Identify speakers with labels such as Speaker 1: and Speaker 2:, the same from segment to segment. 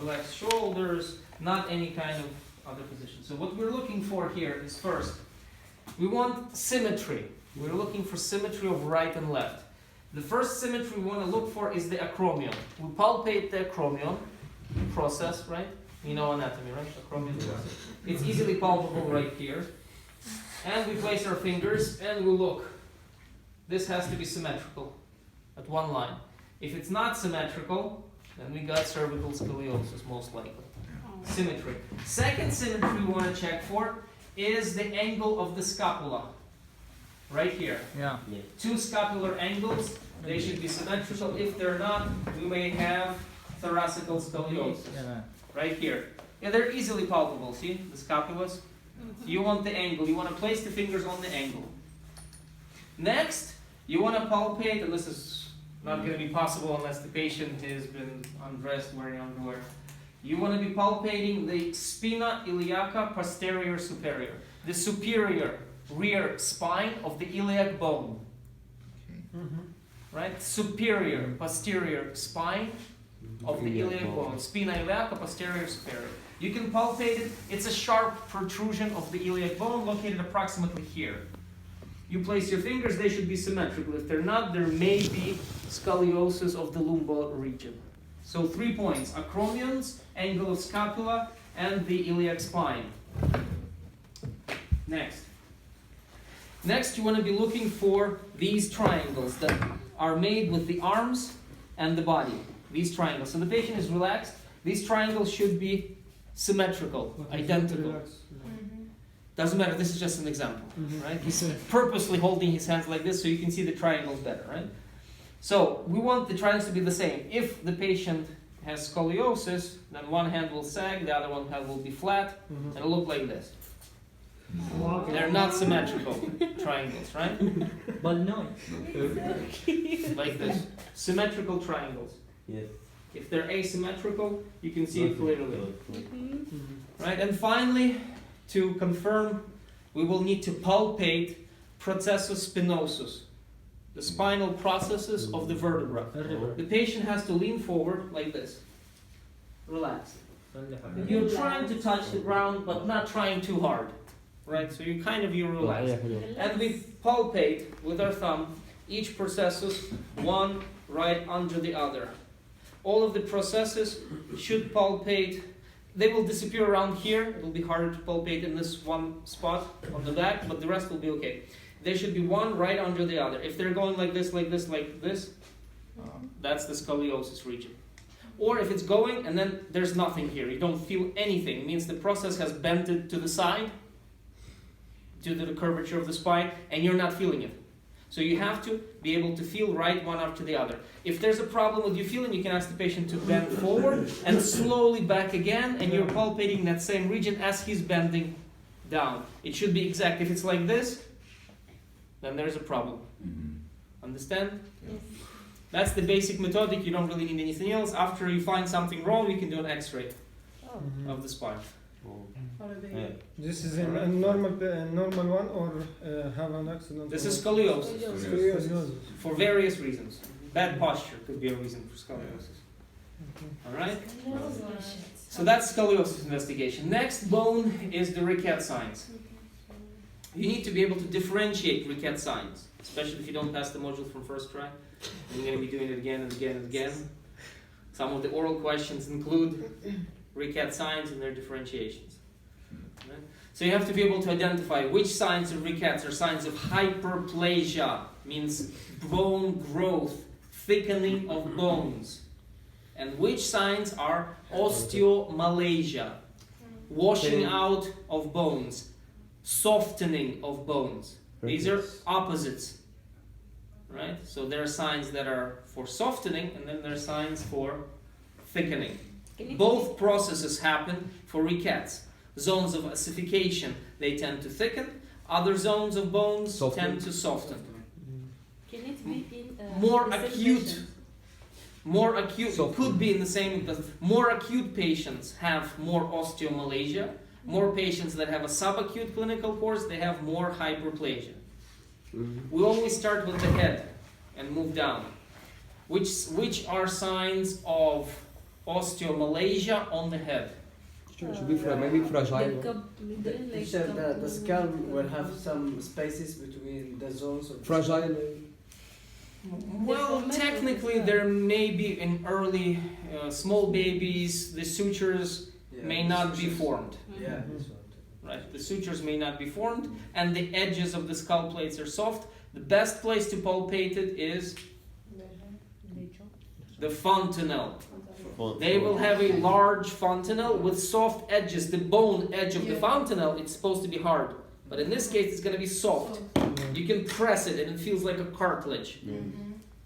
Speaker 1: relaxed shoulders, not any kind of other position. So what we're looking for here is first, we want symmetry. We're looking for symmetry of right and left. The first symmetry we want to look for is the acromion. We palpate the acromion process, right? You know anatomy, right? Acromion process. It's easily palpable right here. And we place our fingers and we look. This has to be symmetrical at one line. If it's not symmetrical, then we got cervical scoliosis most likely. Symmetry. Second symmetry we want to check for is the angle of the scapula. Right here.
Speaker 2: Yeah.
Speaker 1: Two scapular angles, they should be symmetrical. If they're not, we may have thoracical scoliosis.
Speaker 2: Yeah.
Speaker 1: Right here. Yeah, they're easily palpable, see? The scapulas. You want the angle. You want to place the fingers on the angle. Next, you want to palpate, and this is not going to be possible unless the patient has been undressed wearing underwear. You want to be palpating the spina iliaca posterior superior, the superior rear spine of the iliac bone. Right? Superior posterior spine of the iliac bone, spina iliaca posterior superior. You can palpate it. It's a sharp protrusion of the iliac bone located approximately here. You place your fingers, they should be symmetrical. If they're not, there may be scoliosis of the lumbar region. So 3 points: acromions, angle of scapula, and the iliac spine. Next, you want to be looking for these triangles that are made with the arms and the body. These triangles. So the patient is relaxed. These triangles should be symmetrical, identical. Doesn't matter, this is just an example, right? He's purposely holding his hands like this so you can see the triangles better, right? So we want the triangles to be the same. If the patient has scoliosis, then one hand will sag, the other one hand will be flat, and it'll look like this. They're not symmetrical triangles, right?
Speaker 2: But no.
Speaker 1: Like this. Symmetrical triangles.
Speaker 3: Yes.
Speaker 1: If they're asymmetrical, you can see it clearly. Right? And finally, to confirm, we will need to palpate processus spinosus, the spinal processes of the vertebra. The patient has to lean forward like this. Relax. You're trying to touch the ground, but not trying too hard. Right? So you relax. And we palpate with our thumb each processus, one right under the other. All of the processes should palpate. They will disappear around here. It will be harder to palpate in this one spot on the back, but the rest will be okay. They should be one right under the other. If they're going like this, like this, like this, that's the scoliosis region. Or if it's going and then there's nothing here, you don't feel anything, it means the process has bent it to the side, due to the curvature of the spine, and you're not feeling it. So you have to be able to feel right one after the other. If there's a problem with you feeling, you can ask the patient to bend forward and slowly back again, and you're palpating that same region as he's bending down. It should be exact. If it's like this, then there's a problem. Understand?
Speaker 4: Yes.
Speaker 1: That's the basic methodic. You don't really need anything else. After you find something wrong, you can do an X-ray of the spine.
Speaker 5: This is a normal one, or have an accident?
Speaker 1: This is scoliosis.
Speaker 5: Scoliosis.
Speaker 1: For various reasons. Bad posture could be a reason for scoliosis. Alright? So that's scoliosis investigation. Next bone is the Rickett signs. You need to be able to differentiate Rickett signs, especially if you don't pass the module from first try. And you're going to be doing it again and again and again. Some of the oral questions include Rickett signs and their differentiations. Right? So you have to be able to identify which signs of Ricketts are signs of hyperplasia, means bone growth, thickening of bones, and which signs are osteomalacia, washing out of bones, softening of bones. These are opposites, right? So there are signs that are for softening, and then there are signs for thickening. Both processes happen for Ricketts. Zones of ossification, they tend to thicken. Other zones of bones tend to soften.
Speaker 4: Can it be in
Speaker 1: More
Speaker 4: the same
Speaker 1: acute,
Speaker 4: patient?
Speaker 1: it could be in the same, but more acute patients have more osteomalacia. More patients that have a subacute clinical course, they have more hyperplasia. We always start with the head and move down. Which are signs of osteomalacia on the head.
Speaker 2: Should be maybe fragile.
Speaker 3: You said that the skull will have some spaces between the zones of
Speaker 2: Fragile.
Speaker 1: Well, technically, there may be in early small babies, the sutures
Speaker 3: Yeah,
Speaker 1: may not be formed.
Speaker 3: Yeah, that's what.
Speaker 1: Right, the sutures may not be formed, and the edges of the skull plates are soft. The best place to palpate it is the fontanelle. They will have a large fontanelle with soft edges. The bone edge of the fontanelle, it's supposed to be hard, but in this case, it's going to be soft. You can press it, and it feels like a cartilage.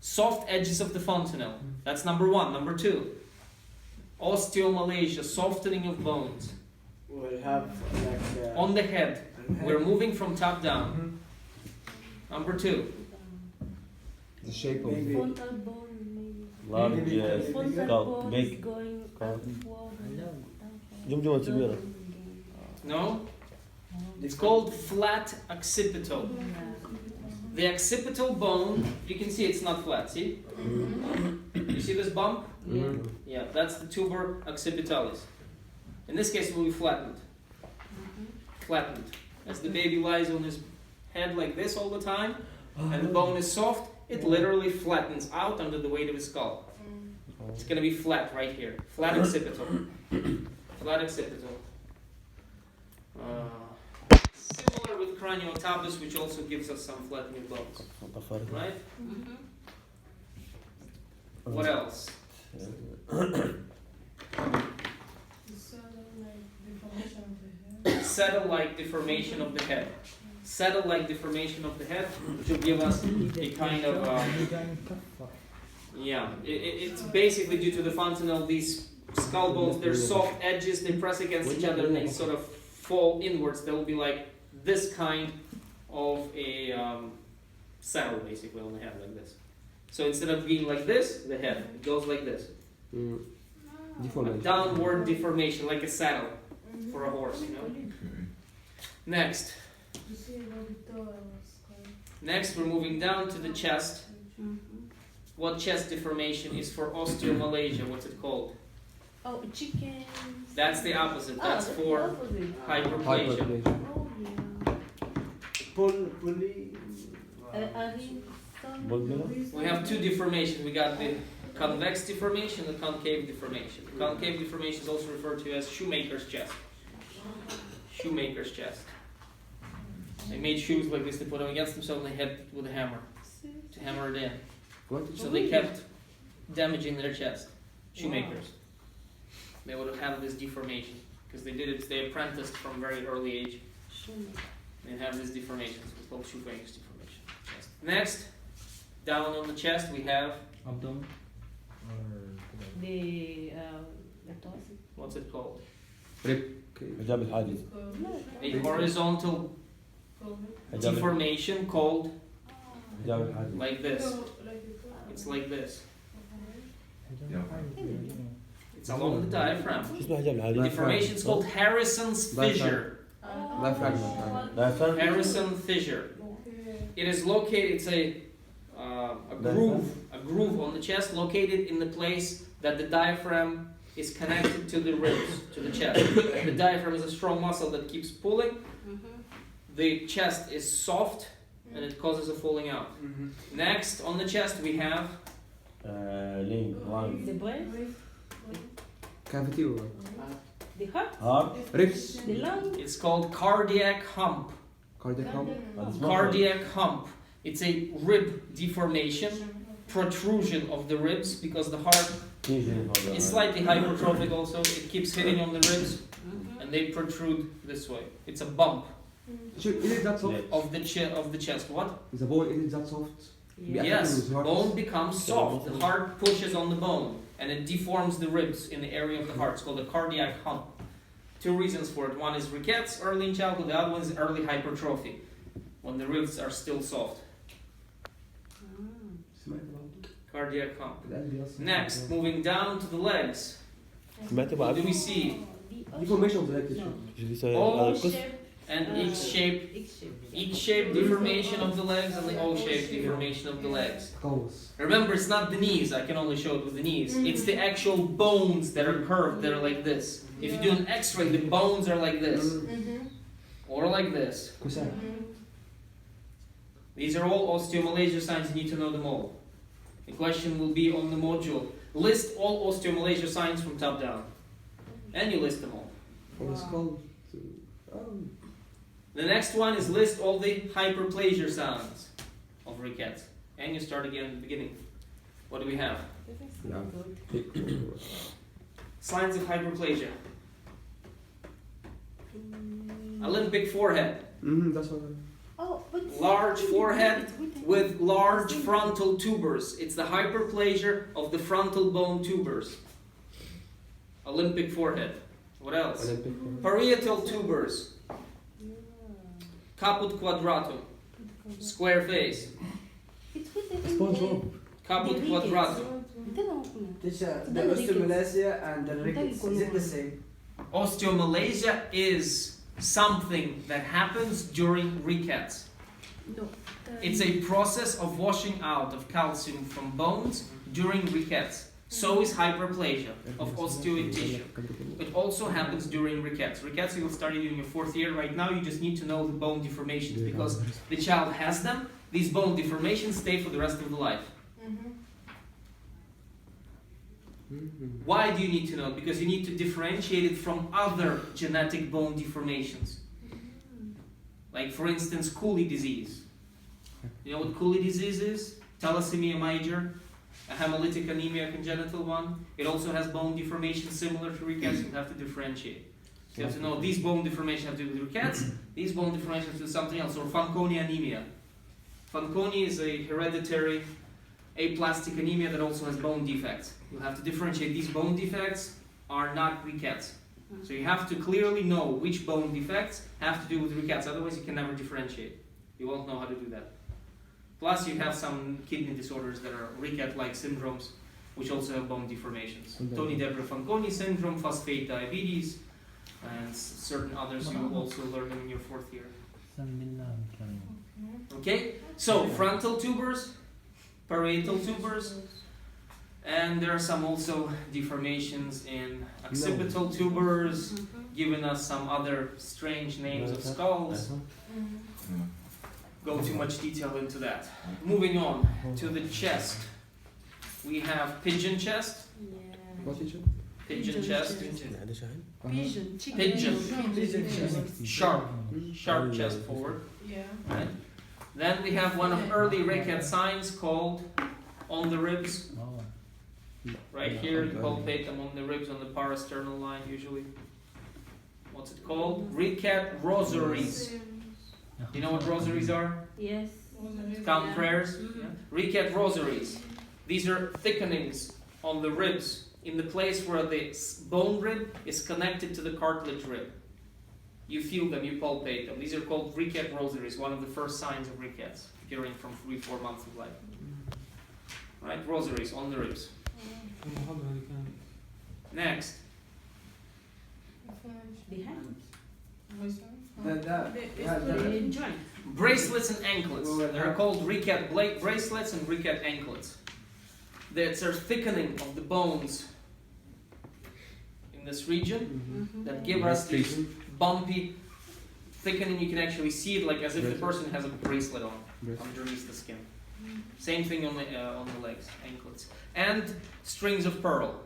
Speaker 1: Soft edges of the fontanelle. That's number one. Number two, osteomalacia, softening of bones.
Speaker 3: We'll have like
Speaker 1: On the head, we're moving from top down. Number two,
Speaker 2: The shape of
Speaker 3: Maybe.
Speaker 4: Frontal bone, maybe.
Speaker 6: Large
Speaker 4: Frontal
Speaker 6: skull,
Speaker 4: bone
Speaker 6: big.
Speaker 4: is going
Speaker 6: skull.
Speaker 4: upward.
Speaker 6: جمجمة كبيرة.
Speaker 1: no, it's called flat occipital. The occipital bone, you can see it's not flat, see? You see this bump? Yeah, that's the tuber occipitalis. In this case, it will be flattened. Flattened. As the baby lies on his head like this all the time, and the bone is soft, it literally flattens out under the weight of his skull. It's going to be flat right here. Flat occipital. Flat occipital. Similar with craniotabus, which also gives us some flattening bones. Right? What else? Saddle-like deformation of the head. Saddle-like deformation of the head, which will give us a kind of yeah. It's basically due to the fontanelle. These skull bones, they're soft edges. They press against each other and they sort of fall inwards. There will be like this kind of a saddle, basically, on the head like this. So instead of being like this, the head it goes like this. A
Speaker 2: deformation.
Speaker 1: downward deformation, like a saddle for a horse, you know. Next. Next, we're moving down to the chest. What chest deformation is for osteomalacia? What's it called?
Speaker 4: Oh, chicken.
Speaker 1: That's the opposite. That's for hyperplasia.
Speaker 2: Hyperplasia.
Speaker 4: Oh, yeah.
Speaker 3: pulley.
Speaker 1: We have two deformations. We got the convex deformation and the concave deformation. The concave deformation is also referred to as shoemaker's chest. Shoemaker's chest. They made shoes like this. They put them against themselves and they hit with a hammer to hammer it in. So they kept damaging their chest. Shoemakers. They would have had this deformation because they did it. They apprenticed from very early age. They have this deformation. So it's called shoemaker's deformation. Chest. Next, down on the chest we have
Speaker 5: abdomen.
Speaker 4: The thoracic.
Speaker 1: what's it called?
Speaker 6: حجاب الحاجز.
Speaker 1: A horizontal deformation called
Speaker 6: حجاب الحاجز.
Speaker 1: like this. It's like this. It's along the diaphragm.
Speaker 6: شو اسمه حجاب
Speaker 1: The
Speaker 6: الحاجز؟
Speaker 1: deformation is called Harrison's fissure.
Speaker 2: Diaphragm.
Speaker 6: diaphragm.
Speaker 1: Harrison fissure. It is located. It's a groove on the chest, located in the place that the diaphragm is connected to the ribs, to the chest. The diaphragm is a strong muscle that keeps pulling. The chest is soft, and it causes a falling out. Next, on the chest we have
Speaker 6: لين lung.
Speaker 4: The breast,
Speaker 2: Cavity or
Speaker 4: the heart,
Speaker 6: heart.
Speaker 2: ribs.
Speaker 4: the lung.
Speaker 1: it's called cardiac hump.
Speaker 2: Cardiac hump.
Speaker 1: Cardiac hump. It's a rib deformation, protrusion of the ribs because the heart is slightly hypertrophic also. It keeps hitting on the ribs and they protrude this way. It's a bump
Speaker 2: Is it that soft?
Speaker 1: of the chest. What?
Speaker 2: Is the bone, is it that soft?
Speaker 4: Yeah.
Speaker 1: Yes,
Speaker 2: With heart.
Speaker 1: bone becomes soft. The heart pushes on the bone and it deforms the ribs in the area of the heart. It's called a cardiac hump. Two reasons for it. One is rickets early in childhood. The other one is early hypertrophy when the ribs are still soft. Cardiac hump. Next, moving down to the legs.
Speaker 6: سمعت
Speaker 1: What
Speaker 6: بعد
Speaker 1: do we see?
Speaker 2: Deformation of the leg tissue.
Speaker 6: شو بيسوي
Speaker 1: Oh,
Speaker 6: هذا القص؟
Speaker 1: and X-shaped deformation of the legs and the O-shaped deformation of the legs.
Speaker 2: Goals.
Speaker 1: Remember, it's not the knees. I can only show it with the knees. It's the actual bones that are curved, that are like this. If you do an X-ray, the bones are like this, or like this.
Speaker 2: Kusai.
Speaker 1: These are all osteomalacia signs. You need to know them all. The question will be on the module. List all osteomalacia signs from top down, and you list them all.
Speaker 2: From the skull to.
Speaker 1: The next one is list all the hyperplasia signs of rickets, and you start again at the beginning. What do we have?
Speaker 2: Yeah.
Speaker 1: Signs of hyperplasia. Olympic forehead.
Speaker 2: That's what.
Speaker 4: Oh, but
Speaker 1: Large forehead with large frontal tubers. It's the hyperplasia of the frontal bone tubers. Olympic forehead. What else?
Speaker 2: Olympic.
Speaker 1: Parietal tubers. Caput quadratum. Square face.
Speaker 4: It's with the
Speaker 2: SpongeBob.
Speaker 1: Caput quadratum.
Speaker 3: Teacher, the osteomalacia and the rickets, is it the same?
Speaker 1: Osteomalacia is something that happens during rickets.
Speaker 4: No.
Speaker 1: It's a process of washing out of calcium from bones during rickets. So is hyperplasia of osteoid tissue. It also happens during rickets. Rickets you will start in your 4th year. Right now you just need to know the bone deformations because the child has them. These bone deformations stay for the rest of the life. Why do you need to know? Because you need to differentiate it from other genetic bone deformations. Like for instance, Cooley disease. You know what Cooley disease is? Thalassemia major, a hemolytic anemia congenital one. It also has bone deformation similar to rickets. You have to differentiate. You have to know these bone deformations have to do with rickets, these bone deformations have to do with something else, or Fanconi anemia. Fanconi is a hereditary aplastic anemia that also has bone defects. You'll have to differentiate. These bone defects are not rickets. So you have to clearly know which bone defects have to do with rickets, otherwise you can never differentiate. You won't know how to do that. Plus you have some kidney disorders that are ricket-like syndromes, which also have bone deformations. Tony Deborah Fanconi syndrome, phosphate diabetes, and certain others you will also learn them in your 4th year. Okay, so frontal tubers, parietal tubers, and there are some also deformations in occipital tubers, giving us some other strange names of skulls. Go too much detail into that. Moving on to the chest. We have pigeon chest.
Speaker 2: What teacher?
Speaker 1: Pigeon chest.
Speaker 4: Pigeon. Chicken.
Speaker 1: Pigeon. Sharp chest forward.
Speaker 4: Yeah.
Speaker 1: Right. Then we have one of early ricket signs called on the ribs. Right here, you palpate them on the ribs on the parasternal line usually. What's it called? Ricket rosaries. You know what rosaries are?
Speaker 4: Yes.
Speaker 1: Count prayers. Yeah. Ricket rosaries. These are thickenings on the ribs in the place where the bone rib is connected to the cartilage rib. You feel them, you palpate them. These are called ricket rosaries, one of the first signs of rickets, appearing from 3-4 months of life. Right, rosaries on the ribs. Next.
Speaker 4: Behind.
Speaker 3: The
Speaker 4: Joint.
Speaker 1: Bracelets and anklets. They're called ricket bracelets and ricket anklets. That's a thickening of the bones in this region that give us this bumpy thickening. You can actually see it like as if the person has a bracelet on underneath the skin. Same thing on the legs, anklets. And strings of pearl.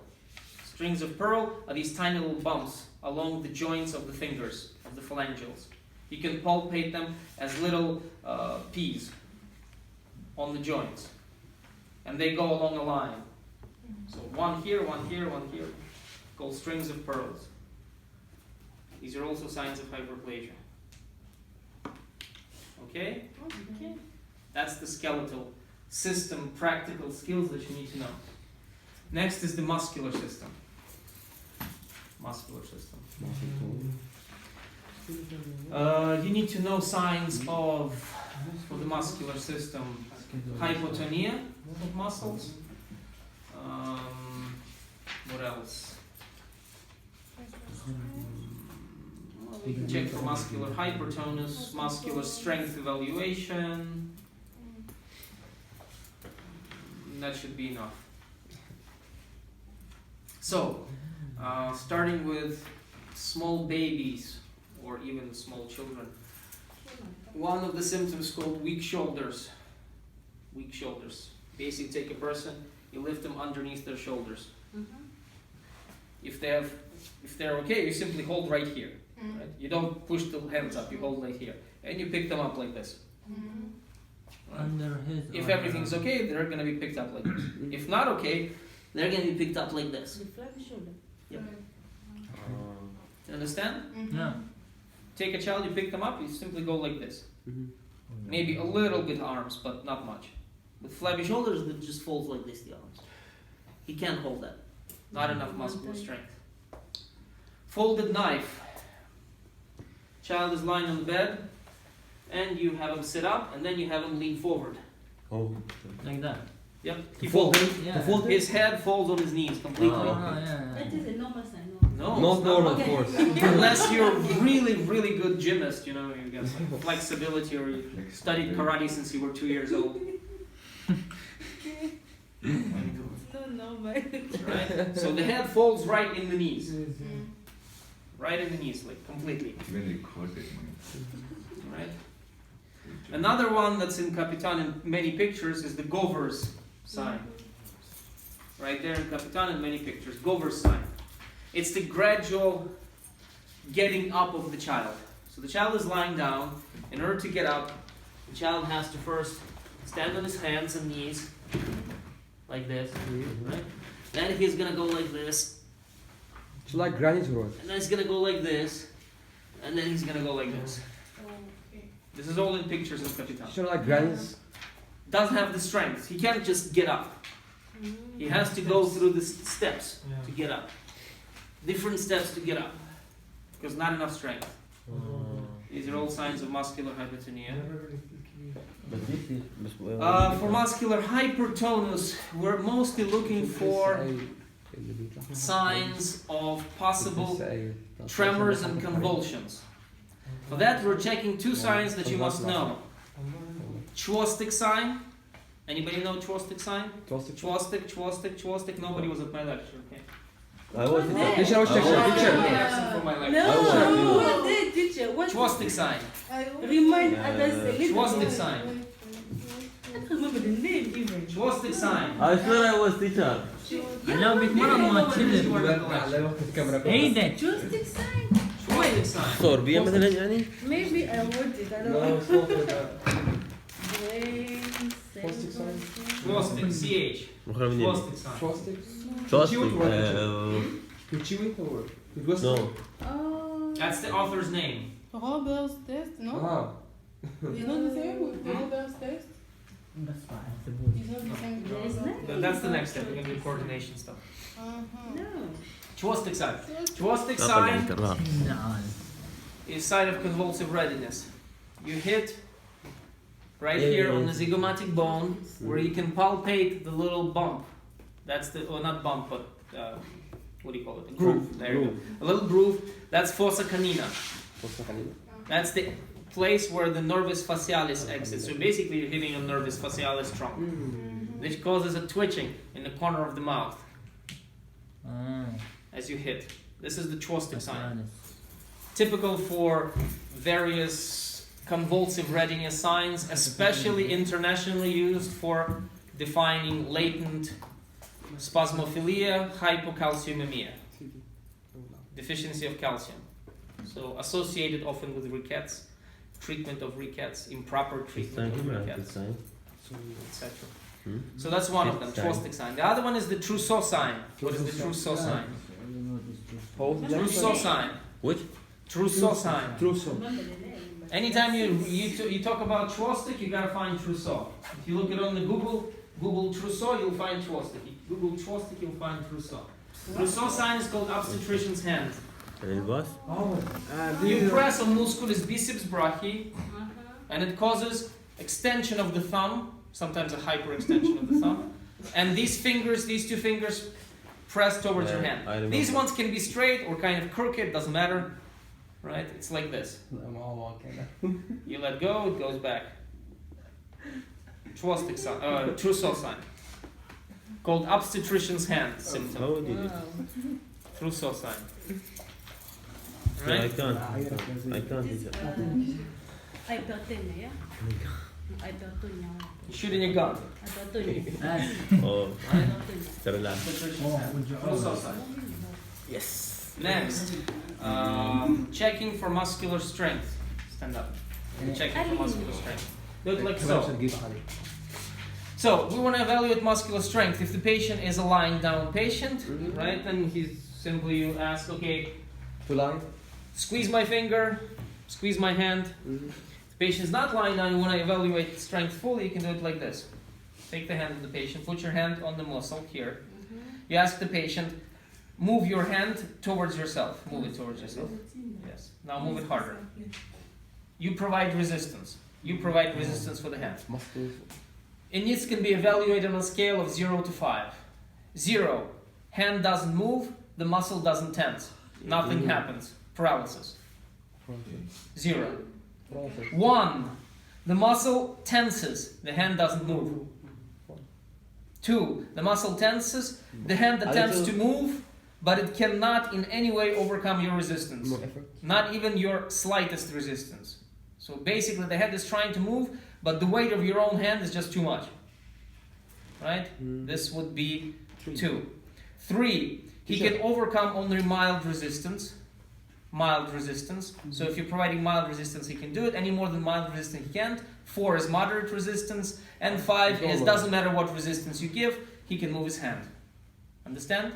Speaker 1: Strings of pearl are these tiny little bumps along the joints of the fingers, of the phalangeals. You can palpate them as little peas on the joints. And they go along a line. So one here, one here, one here. Called strings of pearls. These are also signs of hyperplasia. Okay?
Speaker 4: Okay.
Speaker 1: That's the skeletal system, practical skills that you need to know. Next is the muscular system. Muscular system. You need to know signs of, for the muscular system, hypotonia of muscles. What else? You can check for muscular hypertonus, muscular strength evaluation. That should be enough. So, starting with small babies or even small children. One of the symptoms called weak shoulders. Weak shoulders. Basically, take a person, you lift them underneath their shoulders. If they're okay, you simply hold right here. Right? You don't push the hands up, you hold right here. And you pick them up like this. Right?
Speaker 7: Under his.
Speaker 1: If everything's okay, they're gonna be picked up like this. If not okay, they're gonna be picked up like this.
Speaker 4: The flat shoulder.
Speaker 1: You understand?
Speaker 7: Yeah.
Speaker 1: Take a child, you pick them up, you simply go like this. Maybe a little bit arms, but not much. With flabby shoulders, it just folds like this, the arms. He can't hold that. Not enough muscular strength. Folded knife. Child is lying on the bed, and you have him sit up, and then you have him lean forward.
Speaker 6: Oh.
Speaker 7: Like that.
Speaker 1: Yep. He
Speaker 2: Fold
Speaker 1: folds.
Speaker 2: it?
Speaker 7: Yeah.
Speaker 2: To fold it?
Speaker 1: His head falls on his knees completely.
Speaker 7: Oh, yeah.
Speaker 4: That is a normal sign.
Speaker 1: No,
Speaker 2: Not
Speaker 1: it's
Speaker 2: normal,
Speaker 4: Okay.
Speaker 2: of course.
Speaker 1: Unless you're really, really good gymnast, you know, you got some flexibility, or you studied karate since you were 2 years old.
Speaker 4: It's not normal.
Speaker 1: Right? So the head folds right in the knees. Right in the knees, like completely. Right? Another one that's in Capitan in many pictures is the Gover's sign. Right there in Capitan in many pictures. Gover's sign. It's the gradual getting up of the child. So the child is lying down. In order to get up, the child has to first stand on his hands and knees, like this. Right? Then he's gonna go like this.
Speaker 2: It's like granite road.
Speaker 1: And then he's gonna go like this, and then he's gonna go like this. This is all in pictures of Capitan.
Speaker 2: It's like granites.
Speaker 1: Doesn't have the strength. He can't just get up. He has to go through the steps to get up. Different steps to get up, because not enough strength. These are all signs of muscular hypotonia.
Speaker 6: But this is.
Speaker 1: For muscular hypertonus, we're mostly looking for signs of possible tremors and convulsions. For that, we're checking two signs that you must know. Chvostik sign. Anybody know chvostik sign? Chvostik. Nobody was at my lecture, okay?
Speaker 6: I was.
Speaker 2: Teacher, I was checking.
Speaker 1: Absent from my lecture.
Speaker 4: No, what day, teacher? What?
Speaker 1: Chvostik sign.
Speaker 4: Remind others a little.
Speaker 1: Chvostik sign.
Speaker 4: I don't remember the name even.
Speaker 1: Chvostik sign.
Speaker 6: I swear I was teacher.
Speaker 7: لو بتمرن مع تشيلر عيدك
Speaker 4: Joystick sign?
Speaker 1: Chvostik sign.
Speaker 6: صوربية مثلا يعني.
Speaker 4: Maybe I want it. I don't
Speaker 2: No,
Speaker 4: know.
Speaker 2: it's not for that.
Speaker 4: Joystick sign.
Speaker 1: Chvostik, CH.
Speaker 6: مخرج منين؟
Speaker 1: Chvostik sign.
Speaker 2: Chopstick?
Speaker 6: Chopstick.
Speaker 2: You chew it or with whistle?
Speaker 6: No.
Speaker 4: Oh.
Speaker 1: That's the author's name.
Speaker 8: Robert's test, no?
Speaker 2: Ah.
Speaker 8: It's not the same with the Robert's test?
Speaker 7: بس بعد
Speaker 8: It's not the same with
Speaker 4: There's
Speaker 8: Robert's
Speaker 4: no-
Speaker 1: That's the next step. We're gonna do coordination stuff.
Speaker 8: Uh-huh.
Speaker 4: No.
Speaker 1: Chvostik sign. Chvostik sign
Speaker 7: نعم
Speaker 1: is sign of convulsive readiness. You hit right here on the zygomatic bone, where you can palpate the little bump. That's the, or not bump, but what do you call it? A groove. There you go. A little groove. That's fossa canina. That's the place where the nervus facialis exits. So basically, you're hitting a nervus facialis trunk, which causes a twitching in the corner of the mouth as you hit. This is the Chvostik sign. Typical for various convulsive readiness signs, especially internationally used for defining latent spasmophilia, hypocalciumemia, deficiency of calcium. So associated often with rickets, treatment of rickets, improper treatment of rickets, etc. So that's one of them, Chvostik sign. The other one is the Trousseau sign. What is the Trousseau sign? Trousseau sign.
Speaker 6: Which?
Speaker 1: Trousseau sign.
Speaker 2: Trousseau.
Speaker 4: Remember the name. but-
Speaker 1: Anytime you talk about Chvostik, you gotta find Trousseau. If you look it on the Google Trousseau, you'll find Chvostik. If you Google Chvostik, you'll find Trousseau. Trousseau sign is called obstetrician's hand.
Speaker 6: الباص.
Speaker 1: You press on musculus biceps brachii, and it causes extension of the thumb, sometimes a hyperextension of the thumb. And these two fingers, press towards your
Speaker 6: Yeah, I
Speaker 1: hand.
Speaker 6: remember.
Speaker 1: These ones can be straight or kind of crooked, doesn't matter. right? It's like this.
Speaker 2: I'm all walking.
Speaker 1: You let go, it goes back. Trousseau sign. Called obstetrician's hand symptom.
Speaker 6: How would you do it?
Speaker 1: Trousseau sign.
Speaker 6: No, I
Speaker 1: Right?
Speaker 6: can't. I can't do that.
Speaker 4: Ai tătâne, ia? Ai tătâne,
Speaker 1: You shoot in your gun.
Speaker 4: ai tătâne.
Speaker 6: Oh, to relax.
Speaker 1: Obstetrician's hand. Trousseau sign.
Speaker 6: Yes.
Speaker 1: Next, checking for muscular strength. Stand up. Checking for muscular strength. Do it like so. So we want to evaluate muscular strength. If the patient is a lying down patient, right, then he's simply you ask, okay,
Speaker 2: To lie?
Speaker 1: squeeze my finger, squeeze my hand. If the patient's not lying down, you want to evaluate strength fully. You can do it like this. Take the hand of the patient, put your hand on the muscle here. You ask the patient, move your hand towards yourself. Move it towards yourself. Yes. Now move it harder. You provide resistance. You provide resistance for the hand.
Speaker 2: Muscles.
Speaker 1: And this can be evaluated on a scale of 0 to 5. 0, hand doesn't move, the muscle doesn't tense. Nothing happens. Paralysis. 0. 1, the muscle tenses, the hand doesn't move. 2, the muscle tenses, the hand attempts to move, but it cannot in any way overcome your resistance.
Speaker 2: No effort.
Speaker 1: Not even your slightest resistance. So basically the head is trying to move, but the weight of your own hand is just too much. Right? This would be 2. 3, he can overcome only mild resistance. Mild resistance. So if you're providing mild resistance, he can do it. Any more than mild resistance, he can't. 4 is moderate resistance. And 5 is doesn't matter what resistance you give, he can move his hand. Understand?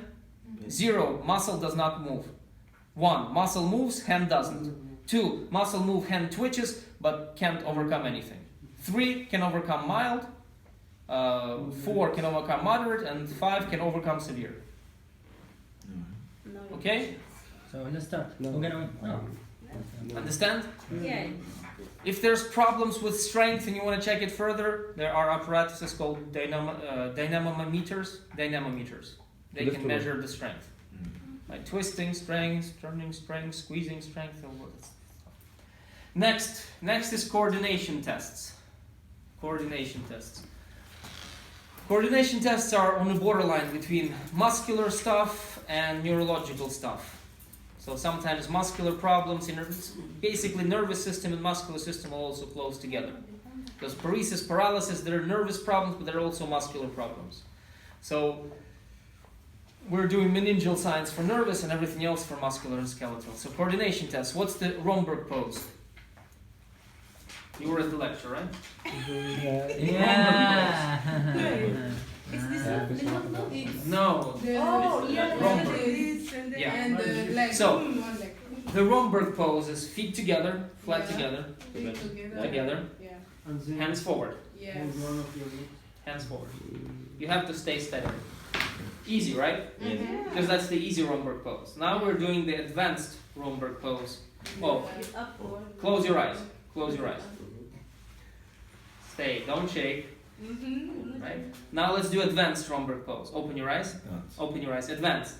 Speaker 1: 0, muscle does not move. 1, muscle moves, hand doesn't. 2, muscle move, hand twitches, but can't overcome anything. 3 can overcome mild. 4 can overcome moderate, and 5 can overcome severe. Okay?
Speaker 7: So let's start.
Speaker 2: No.
Speaker 7: We're gonna. No.
Speaker 1: Understand?
Speaker 4: Yeah.
Speaker 1: If there's problems with strength and you want to check it further, there are apparatuses called dynamometers. They
Speaker 2: Lift
Speaker 1: can
Speaker 2: or-
Speaker 1: measure the strength. By twisting strength, turning strength, squeezing strength, all that stuff. Next is coordination tests. Coordination tests. Coordination tests are on the borderline between muscular stuff and neurological stuff. So sometimes muscular problems, basically nervous system and muscular system are also close together. Because paresis, paralysis, there are nervous problems, but there are also muscular problems. So we're doing meningeal signs for nervous and everything else for muscular and skeletal. So coordination tests. What's the Romberg pose? You were at the lecture, right?
Speaker 7: Yeah.
Speaker 8: Is this not it's
Speaker 1: No.
Speaker 8: the
Speaker 4: Oh, yeah,
Speaker 1: Romberg.
Speaker 8: this and the,
Speaker 1: Yeah.
Speaker 8: and the leg.
Speaker 1: So-
Speaker 8: One leg.
Speaker 1: The Romberg pose is feet together, flat
Speaker 8: Yeah.
Speaker 1: together,
Speaker 8: Feet together.
Speaker 1: together,
Speaker 8: Yeah.
Speaker 1: hands forward,
Speaker 8: Yeah.
Speaker 1: hands forward. You have to stay steady. Easy, right?
Speaker 8: Mhm.
Speaker 1: Because that's the easy Romberg pose. Now we're doing the advanced Romberg pose. Oh,
Speaker 4: It's upward.
Speaker 1: close your eyes. Close your eyes. Stay. Don't shake.
Speaker 8: Mhm.
Speaker 1: Right? Now let's do advanced Romberg pose. Open your eyes. Open your eyes. Advanced.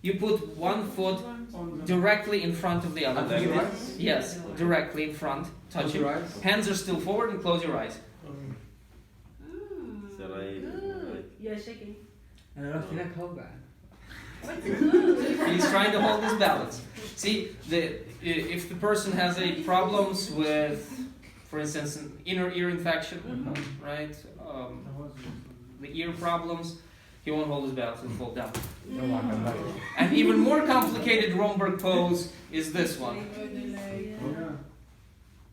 Speaker 1: You put one foot directly in front of the other.
Speaker 2: Under your eyes?
Speaker 1: Yes, directly in front. Touch
Speaker 2: Close
Speaker 1: it.
Speaker 2: your eyes.
Speaker 1: Hands are still forward and close your eyes.
Speaker 6: So I-
Speaker 4: You're shaking.
Speaker 3: What's
Speaker 1: He's trying to hold his balance. See, if the person has any problems with, for instance, an inner ear infection, right? The ear problems, he won't hold his balance and fall down. An even more complicated Romberg pose is this one.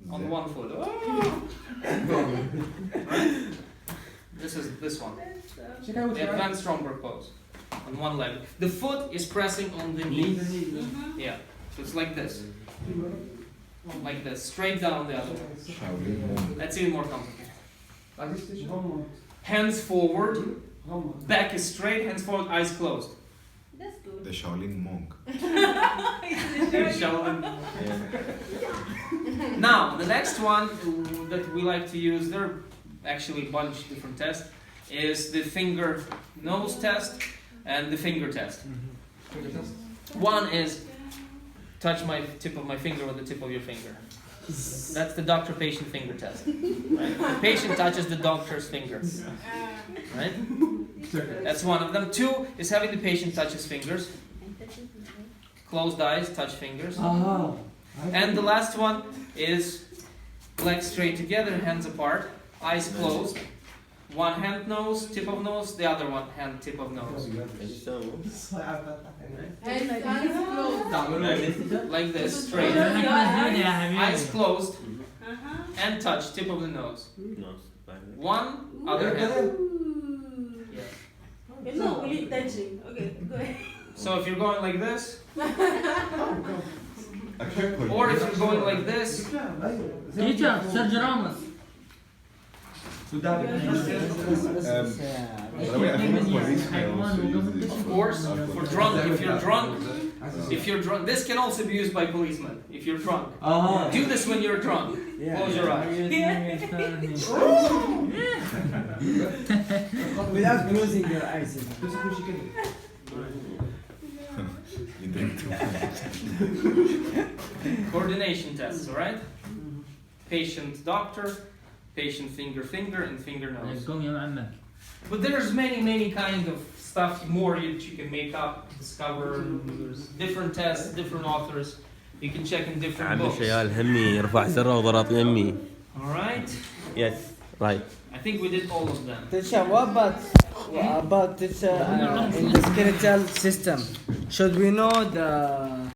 Speaker 1: On one foot. Oh. Right? This is this one. The advanced Romberg pose. On one leg. The foot is pressing on the knee. Yeah. So it's like this. Like this. Straight down the other way. That's even more complicated. Hands forward. Back is straight. Hands forward. Eyes closed.
Speaker 4: That's good.
Speaker 9: The Shaolin monk.
Speaker 1: Now, the next one that we like to use, there are actually a bunch of different tests, is the finger nose test and the finger test. One is touch my tip of my finger with the tip of your finger. That's the doctor-patient finger test. Right? The patient touches the doctor's finger. Right? That's one of them. 2 is having the patient touch his fingers. Closed eyes, touch fingers. And the last one is legs straight together, hands apart, eyes closed. One hand nose, tip of nose, the other one hand tip of nose. Like this, straight. Eyes closed and touch tip of the nose.
Speaker 6: No.
Speaker 1: One other hand.
Speaker 4: It's not really touching. Okay, go ahead.
Speaker 1: So if you're going like this, or if you're going like this,
Speaker 7: Teacher, Sergio Ramos.
Speaker 1: of course, for drunk, if you're drunk, this can also be used by policemen. If you're drunk, do this when you're drunk. Close your eyes.
Speaker 3: Without closing your eyes.
Speaker 1: Coordination tests, alright? Patient doctor, patient finger and finger nose.
Speaker 7: قوم يا معمك.
Speaker 1: But there's many kind of stuff more that you can make up, discover. There's different tests, different authors. You can check in different
Speaker 6: عم
Speaker 1: books.
Speaker 6: شيال همي رفع سره وضرب يمي.
Speaker 1: Alright?
Speaker 6: Yes. Right.
Speaker 1: I think we did all of them.
Speaker 3: Teacher, what about teacher in the skeletal system? Should we know the